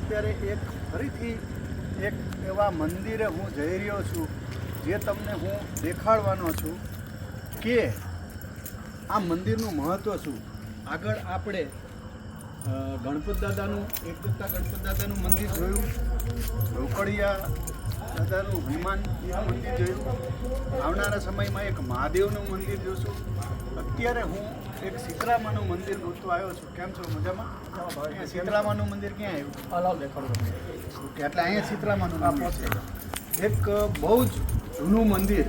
અત્યારે ફરીથી એક એવા મંદિરે હું જઈ રહ્યો છું જે તમને હું દેખાડવાનો છું કે આ મંદિરનું મહત્ત્વ શું. આગળ આપણે ગણપત દાદાનું ગણપત દાદાનું મંદિર જોયું, રોકડિયા દાદાનું હનુમાન મંદિર જોયું, આવનારા સમયમાં એક મહાદેવનું મંદિર જોઈશું. અત્યારે હું એક શીતળામાનું મંદિર ગોતવા આવ્યો છું. કેમ છો? મજામાં? અહીંયા શીતળામાનું મંદિર ક્યાં આવ્યું? ઓકે, એટલે અહીંયા શીતળામાનું મંદિર છે. એક બહુ જ જૂનું મંદિર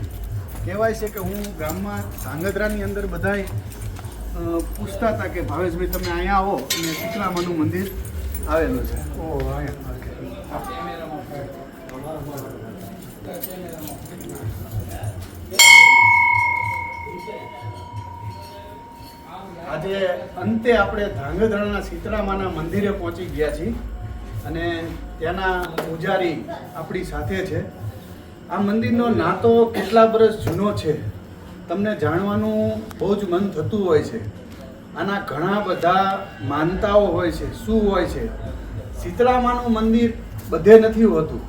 કહેવાય છે કે હું ગામમાં ધાંગધ્રાની અંદર બધાય પૂછતા હતા કે ભાવેશભાઈ તમે અહીંયા આવો અને શીતળામાનું મંદિર આવેલું છે. આજે અંતે આપણે ધાંગધ્રાના શીતળામાના મંદિરે પહોંચી ગયા છીએ અને ત્યાંના પૂજારી આપણી સાથે છે. આ મંદિરનો નાતો કેટલા વર્ષ જૂનો છે તમને જાણવાનું બહુ જ મન થતું હોય છે. આના ઘણા બધા માનતાઓ હોય છે. શું હોય છે? શીતળામાનું મંદિર બધે નથી હોતું,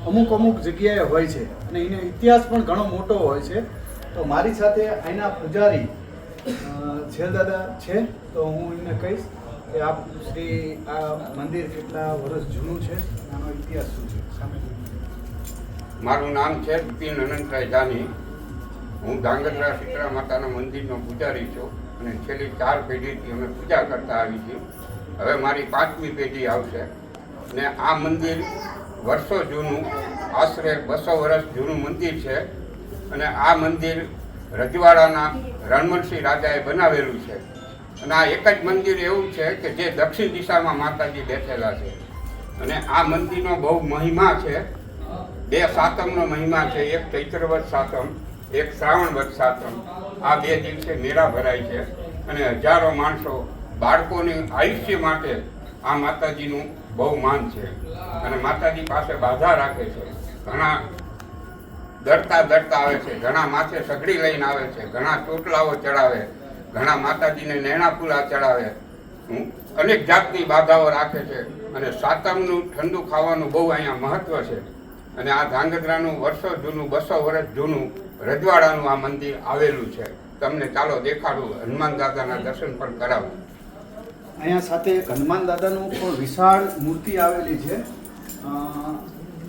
અમુક અમુક જગ્યાએ હોય છે અને એનો ઇતિહાસ પણ ઘણો મોટો હોય છે. તો મારી સાથે અહીંના પૂજારી છે દાદા છે, તો હું એમને કહીશ કે આપ શ્રી આ મંદિર કેટલા વર્ષ જૂનું છે, આનો ઇતિહાસ શું છે. સામે મારું નામ છે બિપિન અનંતરાય જાની. હું ધાંગધ્રા શીતળા માતાના મંદિરનો પૂજારી છું અને છેલ્લી 4 પેઢીથી અમે પૂજા કરતા આવી છીએ. હવે મારી 5મી પેઢી આવશે ને આ મંદિર વર્ષો જૂનું, આશરે 200 વર્ષ જૂનું મંદિર છે અને આ મંદિર રજવાડાના રણમલસિંહ રાજાએ બનાવેલું છે. અને આ એક જ મંદિર એવું છે કે જે દક્ષિણ દિશામાં માતાજી બેઠેલા છે અને આ મંદિરનો બહુ મહિમા છે. 2 સાતમનો મહિમા છે, એક ચૈત્રવદ સાતમ, એક શ્રાવણવદ સાતમ. આ 2 દિવસે મેળા ભરાય છે અને હજારો માણસો બાળકોની આયુષ્ય માટે આ માતાજીનું બહુ માન છે અને માતાજી પાસે બાધા રાખે છે. ઘણા દરતા આવે છે, ઘણા માથે સગડી લઈને આવે છે, ઘણા ચોટલાઓ ચડાવે, ઘણા માતાજીને નૈણાપુલા ચડાવે, અનેક જાતની બાધાઓ રાખે છે અને સાતમનું ઠંડુ ખાવાનું બહુ અહીંયા મહત્વ છે. અને આ ધાંગધ્રાનું વર્ષો જૂનું, 200 વર્ષ જૂનું રજવાડાનું આ મંદિર આવેલું છે. તમને ચાલો દેખાડું, હનુમાન દાદાના દર્શન પણ કરાવું. અહીંયા સાથે એક હનુમાન દાદાનું પણ વિશાળ મૂર્તિ આવેલી છે.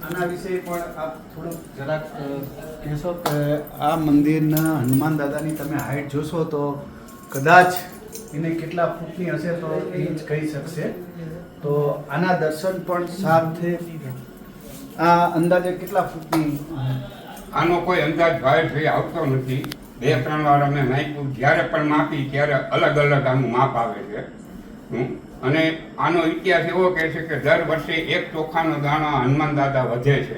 આના વિશે પણ આપ થોડુંક જરાક કહેશો કે આ મંદિરના હનુમાન દાદાની તમે હાઈટ જોશો તો કદાચ એને કેટલા ફૂટની હશે તો એ જ કહી શકશે. તો આના દર્શન પણ સાથે આ અંદાજે કેટલા ફૂટની? આનો કોઈ અંદાજ ભાઈ આવતો નથી. 2-3 વાર અમે માપ્યું, જ્યારે પણ માપી ત્યારે અલગ અલગ આનું માપ આવે છે. અને આનો ઇતિહાસ એવો કહે છે કે દર વર્ષે 1 ચોખાનો દાણો હનુમાન દાદા વધે છે.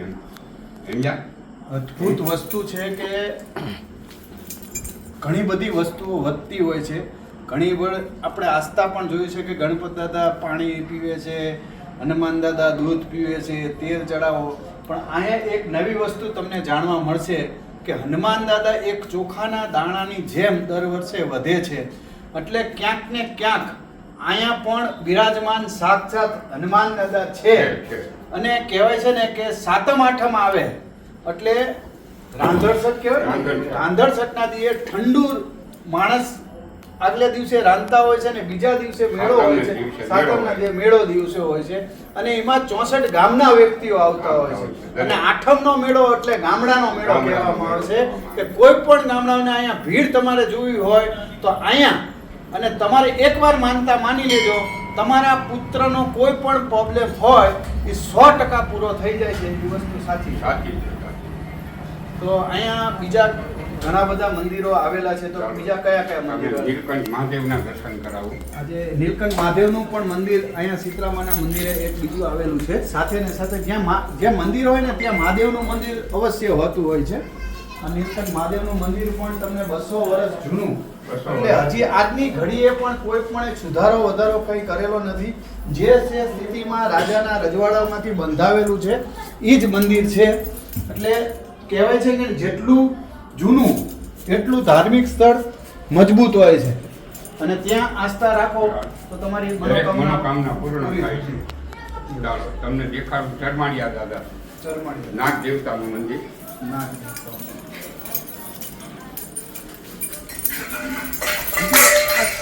સમજ્યા? અદ્ભુત વસ્તુ છે કે ઘણી બધી વસ્તુઓ વધતી હોય છે. ઘણી વાર આપણે આસ્થા પણ જોયું છે કે ગણપત દાદા પાણી પીવે છે, હનુમાન દાદા દૂધ પીવે છે, તેલ ચડાવો. પણ અહીંયા એક નવી વસ્તુ તમને જાણવા મળશે કે હનુમાન દાદા 1 ચોખાના દાણાની જેમ દર વર્ષે વધે છે. એટલે ક્યાંક ને ક્યાંક અહીંયા પણ બિરાજમાન સાક્ષાત હનુમાન દાદા છે. અને કહેવાય છે ને કે સાતમ આઠમ આવે એટલે રાંધણસઠ કહેવાય, રાંધણસઠના દિવસે ઠંડુ માણસ આગલા દિવસે રાંધતા હોય છે ને બીજા દિવસે મેળો હોય છે. સાતમના જે મેળો દિવસે હોય છે અને એમાં 64 ગામના વ્યક્તિઓ આવતા હોય છે. અને આઠમનો મેળો એટલે ગામડાનો મેળો કહેવામાં આવે છે કે કોઈ પણ ગામડાને અહીંયા ભીડ તમારે જોવી હોય તો અહીંયા, અને તમારે એકવાર માનતા માની લેજો, તમારા પુત્રનો કોઈ પણ પ્રોબ્લેમ હોય એ 100% પૂરો થઈ જાય છે. એ વસ્તુ સાચી સાચી. તો અહીંયા બીજા ઘણા બધા મંદિરો આવેલા છે. તો બીજા કયા કયા મંદિરો? નીલકંઠ મહાદેવના દર્શન કરાવું. આજે નીલકંઠ મહાદેવનું પણ મંદિર અહીંયા શીતળામાના મંદિરે એક બીજું આવેલું છે. સાથે ને સાથે જ્યાં મંદિર હોય ને ત્યાં મહાદેવનું મંદિર અવશ્ય હોતું હોય છે. આ નીલકંઠ મહાદેવનું મંદિર પણ તમને 200 વર્ષ જૂનું, એટલે હજી આજની ઘડીએ પણ કોઈ પણ એક સુધારો વધારો કંઈ કરેલો નથી. જે છે સ્થિતિમાં રાજાના રજવાડામાંથી બંધાવેલું છે એ જ મંદિર છે. એટલે કહેવાય છે કે જેટલું જૂનું એટલું ધાર્મિક સ્થળ મજબૂત હોય છે અને ત્યાં આસ્થા રાખો તો તમારી મનોકામના પૂર્ણ થાય છે. ચાલો તમને દેખાડું ચરમાળિયા દાદા ચરમાળી નાગ દેવતાનું મંદિર. ના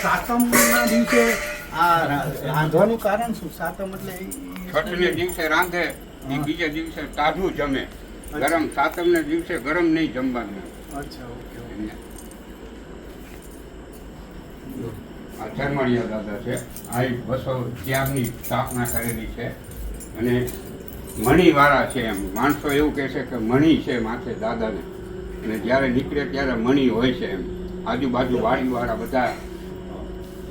સાતમના દિવસે આ રાંધવાનું કારણ શું? સાતમ એટલે છઠને દિવસે રાંધે એ બીજે દિવસે તાજું જમે. ગરમ સાતમને દિવસે ગરમ નહીં જમવાનું. અચ્છા, ઓકે. આ ચરમાળિયા દાદા છે. આ એક બસો ત્યારની સ્થાપના કરેલી છે અને મણીવાળા છે. એમ માણસો એવું કહે છે કે મણી છે માથે દાદાને, અને જ્યારે નીકળે ત્યારે મણી હોય છે. એમ આજુબાજુ વાડીવાળા બધા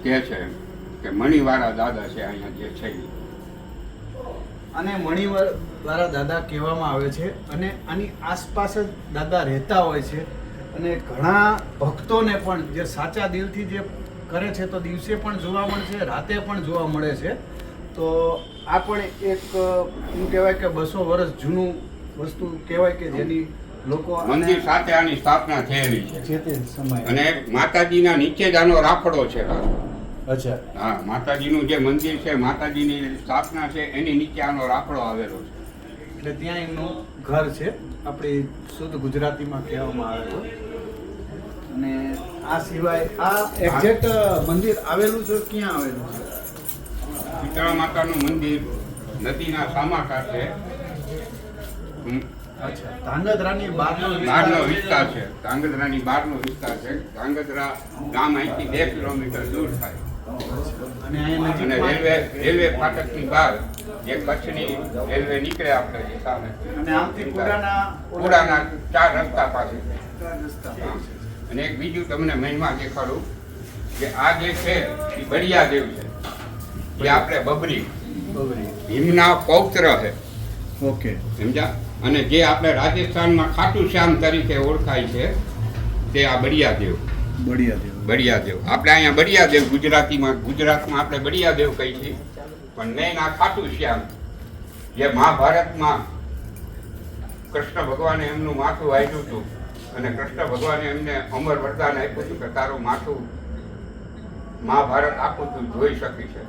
કહે છે એમ કે મણીવાળા દાદા છે અહીંયા જે છે ઈ. અને મણીવાળા દાદા કહેવામાં આવે છે અને આની આસપાસ જ દાદા રહેતા હોય છે. અને ઘણા ભક્તોને પણ જે સાચા દિલથી જે કરે છે તો દિવસે પણ જોવા મળે છે, રાતે પણ જોવા મળે છે. તો આ પણ એક શું કહેવાય કે 200 વર્ષ જૂનું વસ્તુ કહેવાય કે જેની લોકો મંદિર સાથે આની સ્થાપના થયેલી છે. જે તે સમયે અને માતાજીના નીચે જ આનો રાફડો છે. અચ્છા, હા, માતાજીનું જે મંદિર છે, માતાજીની સ્થાપના છે, એની નીચે આનો રાફડો આવેલો છે. એટલે ત્યાં એમનું ઘર છે, આપણી શુદ્ધ ગુજરાતીમાં કહેવામાં આવે તો. અને આ સિવાય આ એક્ઝેક્ટ મંદિર આવેલું છે ક્યાં આવેલું છે? શીતળા માતાનું મંદિર નદીના સામા કાંઠે અચ્છા, ધાંગધ્રાની બહારનો બહારનો વિસ્તાર છે. ધાંગધ્રાની બહારનો વિસ્તાર છે. ધાંગધ્રા ગામ અહીંથી 2 કિલોમીટર દૂર થાય. અને અહીંયા અને નજીકમાં રેલવે ફાટકની બહાર જે કચ્છની રેલવે નીકળે આપણે જે સામે, અને આમથી પુરાના પુરાના 4 રસ્તા પાસે. રસ્તા. અને એક બીજું તમને મહિમા દેખાડું કે આ જે છે એ બળિયા દેવ છે, જે આપણે બબરી ભીમના પૌત્ર છે. ઓકે, સમજ્યા? અને જે આપણે રાજસ્થાનમાં ખાટુ શ્યામ તરીકે ઓળખાય છે તે આ બળિયા દેવ. બળિયા દેવ આપણે અહીંયા બળિયા દેવ ગુજરાતમાં આપણે બળિયા દેવ કહીએ છીએ, પણ મેઇન આ ખાટુ શ્યામ જે મહાભારતમાં કૃષ્ણ ભગવાને એમનું માથું વાઢ્યું હતું અને કૃષ્ણ ભગવાને એમને અમર વરદાન આપ્યું હતું કે તારું માથું મહાભારત આખું તું જોઈ શકી છે.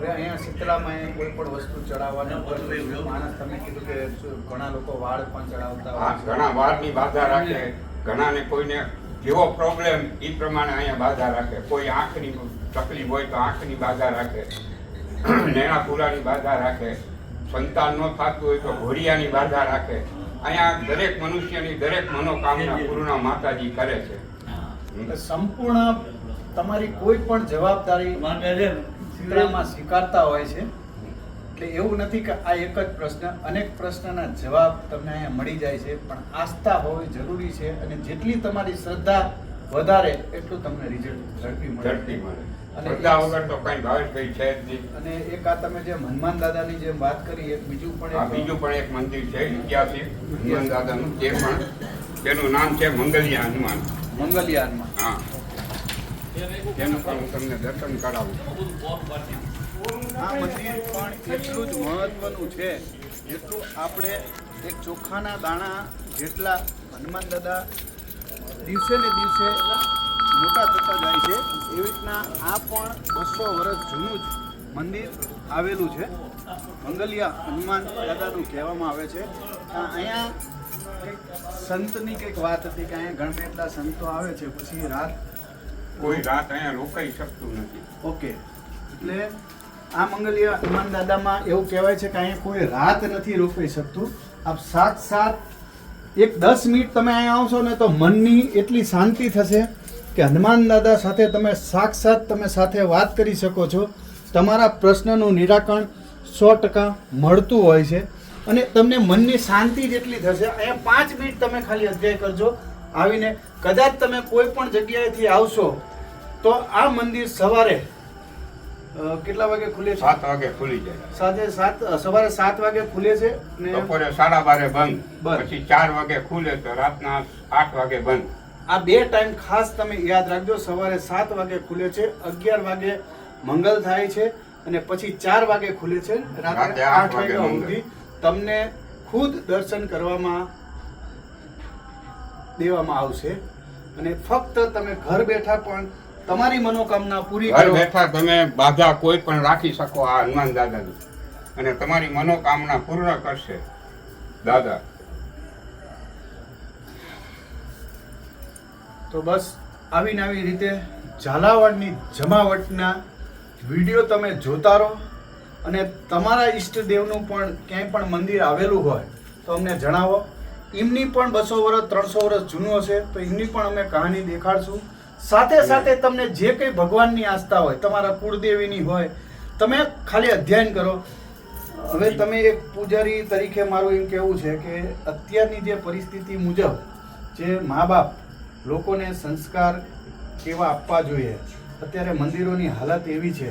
અહીંયા શીતળામાં કોઈ પણ વસ્તુ ચડાવવાની માણસ, તમે કીધું કે ઘણા લોકો વાળ પણ ચડાવતા હા, હોય છે. ઘણા વાળની બાધા રાખે, ઘણાને કોઈને જેવો પ્રોબ્લેમ એ પ્રમાણે અહીંયા બાધા રાખે. કોઈ આંખની તકલીફ હોય તો આંખની બાધા રાખે, નેણાપુરાની બાધા રાખે, સંતાન ન થતું હોય તો ઘોડિયાની બાધા રાખે. અહીંયા દરેક મનુષ્યની દરેક મનોકામના પૂર્ણ માતાજી કરે છે. એટલે સંપૂર્ણ તમારી કોઈ પણ જવાબદારી શીતળામાં સ્વીકારતા હોય છે. એટલે એવું નથી કે આ એક જ પ્રશ્ન, અનેક પ્રશ્નના જવાબ તમને અહીંયા મળી જાય છે. પણ આસ્થા હોવી જરૂરી છે અને જેટલી તમારી શ્રદ્ધા વધારે એટલું તમને રિઝલ્ટ ઝડપી મળે. અને શ્રદ્ધા વગર તો કઈ ભાવેશભાઈ છે જ નહીં. અને એક આ તમે જે હનુમાન દાદાની જેમ વાત કરી, એક બીજું પણ બીજું પણ એક મંદિર છે ઇતિહાસિક હનુમાન દાદાનું, તે પણ તેનું નામ છે મંગલિયા હનુમાન. મંગલિયાનમાં. હા, તેનું પણ હું તમને દર્શન કરાવું. આ મંદિર પણ એટલું જ મહત્વનું છે જેટલું આપણે એક ચોખાના દાણા જેટલા હનુમાન દાદા દિવસે ને દિવસે મોટા થતા જાય છે, એવી રીતના આ પણ 200 વર્ષ જૂનું જ મંદિર આવેલું છે. મંગલિયા હનુમાન દાદાનું કહેવામાં આવે છે. અહીંયા કંઈક સંતની કંઈક વાત હતી કે અહીંયા ગમે એટલા સંતો આવે છે, પછી રાત કોઈ રાત અહીંયા રોકાઈ શકતું નથી. ઓકે, એટલે આ મંગલિયા હનુમાન દાદામાં એવું કહેવાય છે કે અહીંયા કોઈ રાત નથી રોકાઈ શકતું. આપ સાત 10 મિનિટ તમે અહીંયા આવશો ને તો મનની એટલી શાંતિ થશે કે હનુમાન દાદા સાથે તમે સાક્ષાત તમે સાથે વાત કરી શકો છો. તમારા પ્રશ્નનું નિરાકરણ 100% મળતું હોય છે અને તમને મનની શાંતિ જેટલી થશે. અહીંયા 5 મિનિટ તમે ખાલી અધ્યાય કરજો. આવીને કદાચ તમે કોઈ પણ જગ્યાએથી આવશો તો આ મંદિર સવારે કેટલા વાગે ખુલે છે? 7 વાગે ખુલી જાય. સવારે 7 વાગે ખુલે છે ને બપોરે 12:30 બંધ, બંધ. પછી 4 વાગે ખુલે તો રાતના 8 વાગે બંધ. આ 2 ટાઈમ ખાસ તમે યાદ રાખજો. સવારે 7 વાગે ખુલે છે, 11 વાગે મંગલ થાય છે અને પછી 4 વાગે ખુલે છે, રાત્રે 8 વાગ્યા સુધી તમને ખુદ દર્શન કરવામાં દેવામાં આવશે. અને ફક્ત તમે ઘર બેઠા પણ તમારી મનોકામના પૂરી ઘર કરો. બેઠા તમે બાધા કોઈ પણ રાખી શકો આ હનુમાન દાદાની. અને તમારી મનોકામના પૂર્ણ કરશે દાદા. તો બસ આવી ને આવી રીતે ઝાલાવાડની જમાવટના વિડીયો તમે જોતા રહો અને તમારા ઈષ્ટદેવનું પણ ક્યાંય પણ મંદિર આવેલું હોય તો અમને જણાવો. એમની પણ 200 વર્ષ 300 વર્ષ જૂનું હશે તો એમની પણ અમે કહાની દેખાડશું. સાથે સાથે તમને જે કંઈ ભગવાનની આસ્થા હોય, તમારા કુળદેવીની હોય, તમે ખાલી અધ્યયન કરો. હવે તમે એક પૂજારી તરીકે મારું એમ કહેવું છે કે અત્યારની જે પરિસ્થિતિ મુજબ જે મા બાપ લોકોને સંસ્કાર કેવા આપવા જોઈએ, અત્યારે મંદિરોની હાલત એવી છે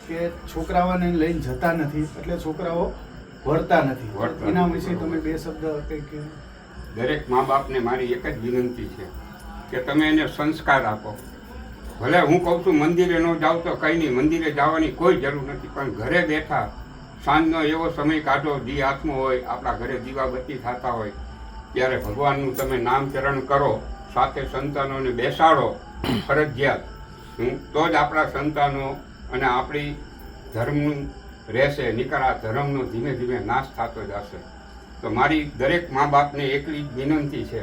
કે છોકરાઓને લઈને જતા નથી એટલે છોકરાઓ વળતા નથી. એના વિશે તમે 2 શબ્દ કંઈક. દરેક મા બાપને મારી એક જ વિનંતી છે કે તમે એને સંસ્કાર આપો. ભલે હું કહું છું મંદિરે ન જાઓ તો કંઈ નહીં, મંદિરે જવાની કોઈ જરૂર નથી, પણ ઘરે બેઠા સાંજનો એવો સમય કાઢો, દી આત્મો હોય, આપણા ઘરે દીવાબત્તી થતા હોય ત્યારે ભગવાનનું તમે નામચરણ કરો, સાથે સંતાનોને બેસાડો ફરજિયાત. તો જ આપણા સંતાનો અને આપણી ધર્મનું રહેશે, નીકળ આ ધર્મનો ધીમે ધીમે નાશ થતો જશે. તો મારી દરેક મા બાપને એકલી જ વિનંતી છે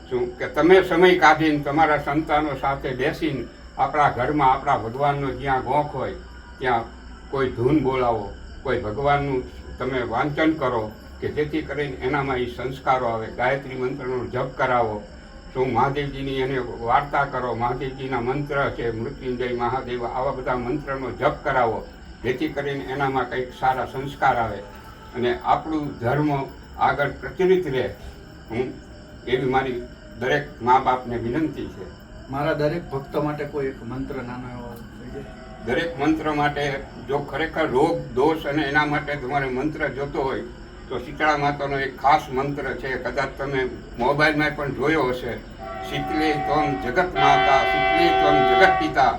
શું કે તમે સમય કાઢીને તમારા સંતાનો સાથે બેસીને આપણા ઘરમાં આપણા ભગવાનનો જ્યાં ગોખ હોય ત્યાં કોઈ ધૂન બોલાવો, કોઈ ભગવાનનું તમે વાંચન કરો કે જેથી કરીને એનામાં એ સંસ્કારો આવે. ગાયત્રી મંત્રનો જપ કરાવો, શું મહાદેવજીની એને વાર્તા કરો, મહાદેવજીના મંત્ર છે, મૃત્યુંજય મહાદેવ, આવા બધા મંત્રનો જપ કરાવો જેથી કરીને એનામાં કંઈક સારા સંસ્કાર આવે અને આપણું ધર્મ આગળ પ્રચલિત રહે. એવી મારી દરેક મા બાપને વિનંતી છે. મારા દરેક ભક્તો માટે કોઈ એક મંત્ર નાનો એવો થઈ જાય. દરેક મંત્ર માટે જો ખરેખર રોગ દોષ અને એના માટે તમારે મંત્ર જોતો હોય તો શીતળા માતાનો એક ખાસ મંત્ર છે, કદાચ તમે મોબાઈલમાં પણ જોયો હશે. શીતલે ત્વમ જગત માતા, શીતલે ત્વમ જગત પિતા,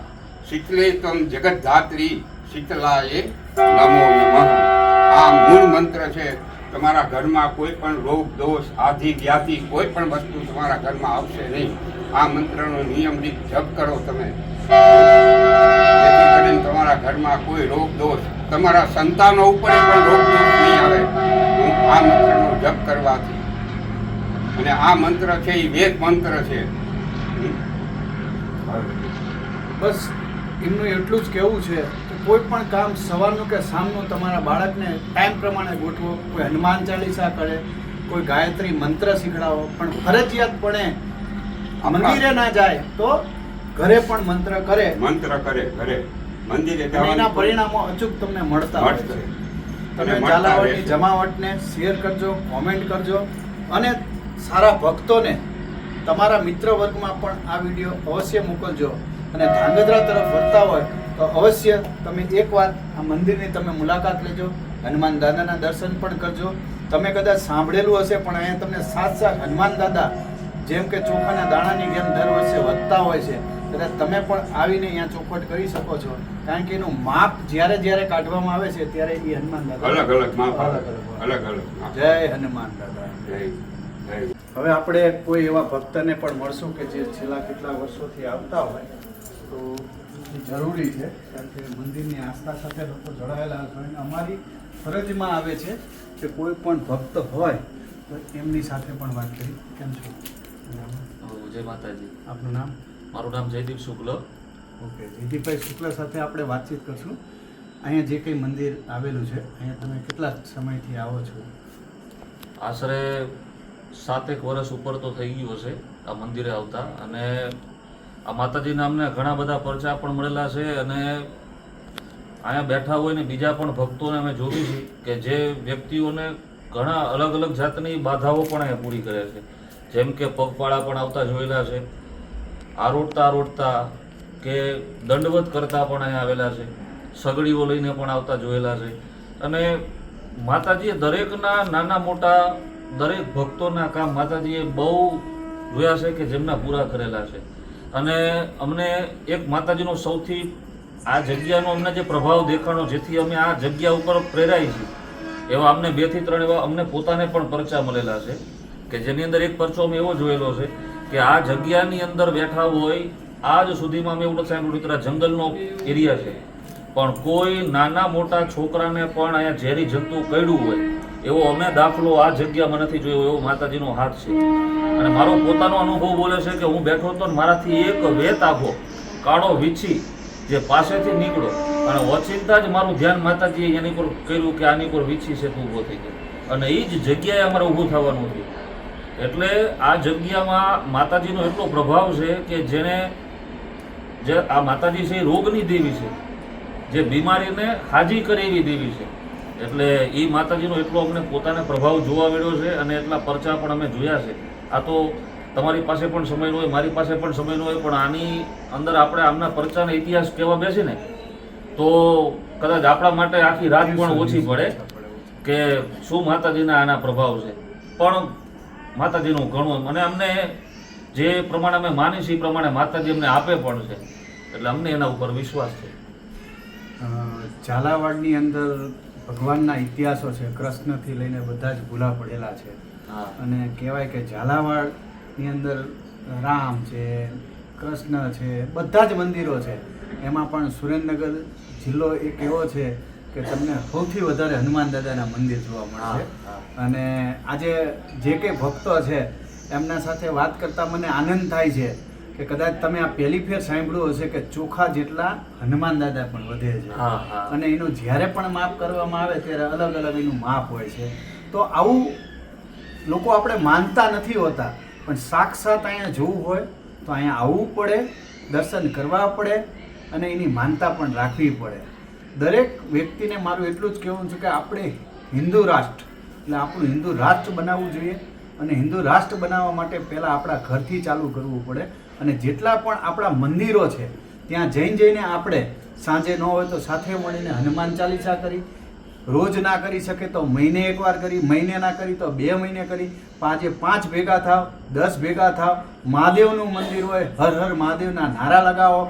શીતલે ત્વમ જગત ધાત્રી, શીતલાએ નમો નમઃ. આ મૂળ મંત્ર છે. તમારા ઘરમાં કોઈ પણ રોગ દોષ આધિ વ્યાધિ કોઈ પણ વસ્તુ તમારા ઘરમાં આવશે નહીં. આ મંત્રનો નિયમિત જપ કરો તમે, જેથી કરીને તમારા ઘરમાં કોઈ રોગ દોષ, તમારા સંતાનો ઉપર પણ રોગ દોષ નહીં આવે આ મંત્રનો જપ કરવાથી. અને આ મંત્ર છે એ વેદ મંત્ર છે. બસ એમનું એટલું જ કહેવું છે કે કોઈ પણ કામ સવારનું કે સાંજનું તમારા બાળકને ટાઈમ પ્રમાણે ગોઠવો. કોઈ હનુમાન ચાલીસા કરે, કોઈ ગાયત્રી મંત્ર શીખડાવો, પણ ફરજિયાતપણે મંદિરે ના જાય તો ઘરે પણ મંત્ર કરે ઘરે મંદિરે એના પરિણામો અચૂક તમને મળતા હોય છે. તમે ઝાલાવાડની જમાવટને શેર કરજો, કોમેન્ટ કરજો અને સારા ભક્તોને તમારા મિત્ર વર્ગમાં પણ આ વિડીયો અવશ્ય મોકલજો. અને ધાંગધ્રા તરફ વળતા હોય તો અવશ્ય તમે એકવાર આ મંદિરની તમે મુલાકાત લેજો, હનુમાન દાદાના દર્શન પણ કરજો. તમે કદાચ સાંભળેલું હશે પણ અહીંયા તમને સાક્ષાત હનુમાન દાદા જેમ કે ચોખાના દાણાની જેમ દર વર્ષે વધતા હોય છે, કદાચ તમે પણ આવીને અહીંયા ચોખવટ કરી શકો છો. કારણ કે એનું માપ જ્યારે જ્યારે કાઢવામાં આવે છે ત્યારે એ હનુમાન દાદા અલગ અલગ. જય હનુમાન દાદા. હવે આપણે કોઈ એવા ભક્તને પણ મળશું કે જે છેલ્લા કેટલા વર્ષોથી આવતા હોય તો એ જરૂરી છે, કારણ કે મંદિરની આસ્થા સાથે લોકો જોડાયેલા હોય. અમારી ફરજમાં આવે છે કે કોઈ પણ ભક્ત હોય તો એમની સાથે પણ વાત કરી. કેમ છો? જય માતાજી. આપનું નામ? મારું નામ જયદીપ શુક્લ. ઓકે, જયદીપભાઈ શુક્લ સાથે આપણે વાતચીત કરશું. અહીંયા જે કંઈ મંદિર આવેલું છે અહીંયા તમે કેટલા સમયથી આવો છો? આશરે 7 વર્ષ ઉપર તો થઈ ગયું હશે આ મંદિરે આવતા. અને આ માતાજીના અમને ઘણા બધા પરચા પણ મળેલા છે અને અહીંયા બેઠા હોય ને બીજા પણ ભક્તોને અમે જોયું છે કે જે વ્યક્તિઓને ઘણા અલગ અલગ જાતની બાધાઓ પણ અહીંયા પૂરી કરે છે. જેમ કે પગપાળા પણ આવતા જોયેલા છે, આરોટતા કે દંડવત કરતા પણ અહીંયા આવેલા છે, સગડીઓ લઈને પણ આવતા જોયેલા છે. અને માતાજીએ દરેકના નાના મોટા દરેક ભક્તોના કામ માતાજીએ બહુ જોયા છે કે જેમના પૂરા કરેલા છે. અને અમને એક માતાજીનો સૌથી આ જગ્યાનો અમને જે પ્રભાવ દેખાણો, જેથી અમે આ જગ્યા ઉપર પ્રેરાઈ છીએ, એવા અમને 2 થી 3 એવા અમને પોતાને પણ પરચા મળેલા છે કે જેની અંદર એક પરચો અમે એવો જોયેલો છે કે આ જગ્યાની અંદર બેઠા હોય આજ સુધીમાં અમે એવું નથી સાંભળ્યું કે આ જંગલનો એરિયા છે, પણ કોઈ નાના મોટા છોકરાને પણ અહીંયા ઝેરી જંતુ કરડ્યું હોય એવો અમે દાખલો આ જગ્યામાં નથી જોયો, એવો માતાજીનો હાથ છે. અને મારો પોતાનો અનુભવ બોલે છે કે હું બેઠો હતો ને મારાથી એક વેત આખો કાળો વીછી જે પાસેથી નીકળ્યો અને ઓચિંતા જ મારું ધ્યાન માતાજીએ એની પર કર્યું કે આની પર વીછી છે તો ઊભો થઈ ગયો, અને એ જ જગ્યાએ અમારે ઊભું થવાનું થયું. એટલે આ જગ્યામાં માતાજીનો એટલો પ્રભાવ છે કે જે આ માતાજી છે એ રોગની દેવી છે, જે બીમારીને હાજી કરે એવી દેવી છે. એટલે એ માતાજીનો એટલો અમને પોતાને પ્રભાવ જોવા મળ્યો છે અને એટલા પરચા પણ અમે જોયા છે. આ તો તમારી પાસે પણ સમય હોય, મારી પાસે પણ સમય હોય, પણ આની અંદર આપણે આમના પરચાનો ઇતિહાસ કહેવા બેસે ને તો કદાચ આપણા માટે આખી રાત પણ ઓછી પડે કે શું માતાજીના આના પ્રભાવ છે. પણ માતાજીનું ઘણું અને અમને જે પ્રમાણે અમે માની છીએ એ પ્રમાણે માતાજી અમને આપે પણ છે, એટલે અમને એના ઉપર વિશ્વાસ છે. ઝાલાવાડની અંદર ભગવાનના ઇતિહાસો છે, કૃષ્ણથી લઈને બધા જ ભૂલા પડેલા છે. હા. અને કહેવાય કે ઝાલાવાડની અંદર રામ છે, કૃષ્ણ છે, બધા જ મંદિરો છે. એમાં પણ સુરેન્દ્રનગર જિલ્લો એક એવો છે કે તમને સૌથી વધારે હનુમાન દાદાના મંદિર જોવા મળશે. અને આજે જે કંઈ ભક્તો છે એમના સાથે વાત કરતાં મને આનંદ થાય છે કે કદાચ તમે આ પહેલી ફેર સાંભળ્યું હશે કે ચોખા જેટલા હનુમાન દાદા પણ વધે છે. અને એનું જ્યારે પણ માપ કરવામાં આવે ત્યારે અલગ અલગ એનું માપ હોય છે. તો આવું લોકો આપણે માનતા નથી હોતા, પણ સાક્ષાત અહીંયા જોવું હોય તો અહીંયા આવવું પડે, દર્શન કરવા પડે અને એની માનતા પણ રાખવી પડે. દરેક વ્યક્તિને મારું એટલું જ કહેવું છે કે આપણે હિન્દુ રાષ્ટ્ર એટલે આપણું હિન્દુ રાષ્ટ્ર બનાવવું જોઈએ. અને હિન્દુ રાષ્ટ્ર બનાવવા માટે પહેલાં આપણા ઘરથી ચાલુ કરવું પડે. અને જેટલા પણ આપણા મંદિરો છે ત્યાં જઈને આપણે સાંજે ન હોય તો સાથે મળીને હનુમાન ચાલીસા કરી, રોજ ના કરી શકે તો મહિને એકવાર કરી, મહિને ના કરી તો 2 મહિને કરી, 5 ભેગા થાવ, 10 ભેગા થાવ, મહાદેવનું મંદિર હોય હર હર મહાદેવના નારા લગાવો.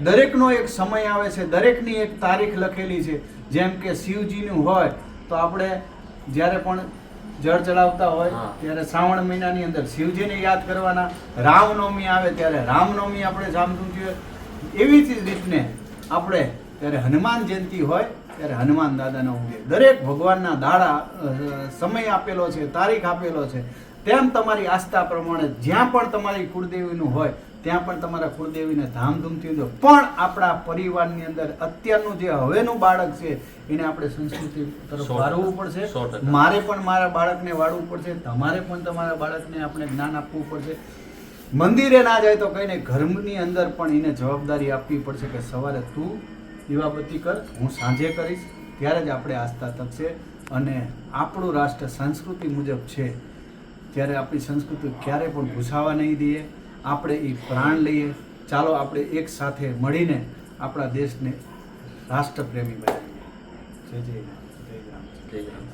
દરેકનો એક સમય આવે છે, દરેકની એક તારીખ લખેલી છે. જેમ કે શિવજીનું હોય તો આપણે જ્યારે પણ જળ ચડાવતા હોય ત્યારે શ્રાવણ મહિનાની અંદર શિવજીને યાદ કરવાના, રામનવમી આવે ત્યારે રામનવમી આપણે જામધૂમથી, એવી જ રીતને આપણે ત્યારે હનુમાન જયંતિ હોય ત્યારે હનુમાન દાદાનો ઉગે. દરેક ભગવાનના દાડા સમય આપેલો છે, તારીખ આપેલો છે. તેમ તમારી આસ્થા પ્રમાણે જ્યાં પણ તમારી કુળદેવીનું હોય ત્યાં પણ તમારા કુળદેવીને ધામધૂમથી ઉજવો. પણ આપણા પરિવારની અંદર અત્યારનું જે હવેનું બાળક છે એને આપણે સંસ્કૃતિ તરફ વાળવું પડશે. મારે પણ મારા બાળકને વાળવું પડશે, તમારે પણ તમારા બાળકને આપણે જ્ઞાન આપવું પડશે. મંદિરે ના જાય તો કંઈ નહીં, ઘરની અંદર પણ એને જવાબદારી આપવી પડશે કે સવારે તું દીવાબત્તી કર, હું સાંજે કરીશ, ત્યારે જ આપણે આસ્થા તકશે. અને આપણું રાષ્ટ્ર સંસ્કૃતિ મુજબ છે ત્યારે આપણી સંસ્કૃતિ ક્યારે પણ ભૂસાવા નહીં દઈએ. આપણે એ પ્રાણ લઈએ. ચાલો આપણે એક સાથે મળીને આપણા દેશને રાષ્ટ્રપ્રેમી બનાવીએ. જય જય રામ, જય રામ.